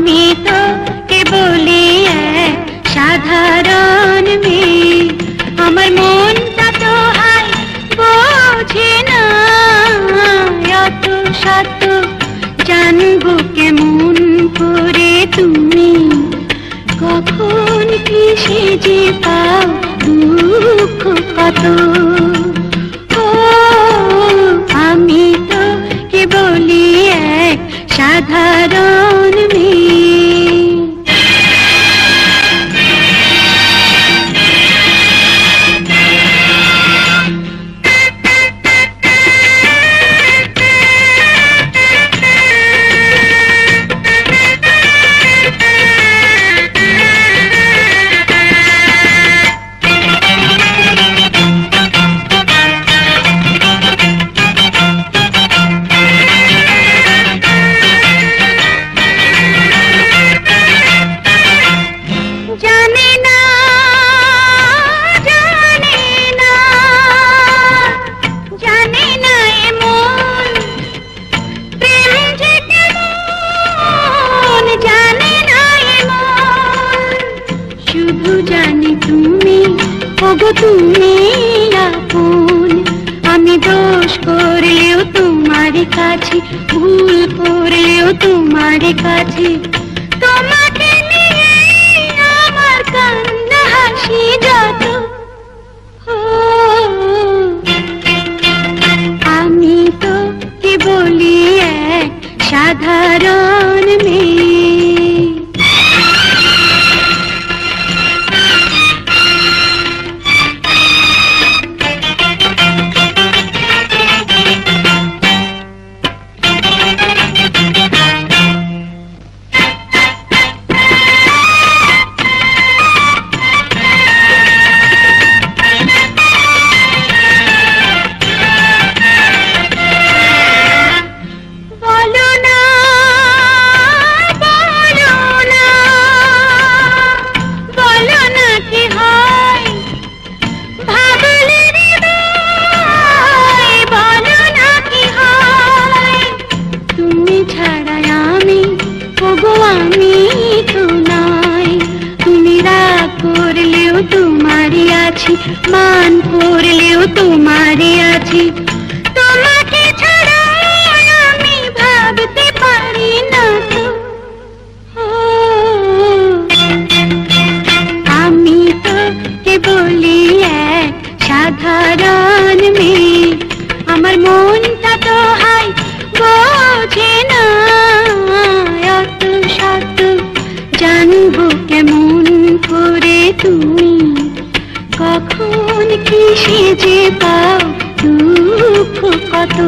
আমি তো কেবলই এক সাধারণ মেয়ে, আমার মনটা তো হায় বোঝে না, অত শত জানবো কেমন করে তুমি, কখন কি সেজে পাও দুঃখ কত। ও আমি তো কেবলই এক সাধারণ মেয়ে। তুমি আপন, আমি দোষ করলেও তোমার কাছে, ভুল করলেও তোমার কাছে, তোমাকে নিয়ে আমার কান্না হাসি যত। আমি তো কেবলই এক সাধারণ মেয়ে। তোমারই আছি, মান করলেও তোমারই আছি, তোমাকে ছাড়া আমি ভাবতে পারি না তো। আমি তো কেবলই এক সাধারণ মেয়ে, আমার মনটা তো হায় বোঝে না, অত শত জানবো কেমন করে তুমি, কখন কি সেজে পাও দুঃখ কত।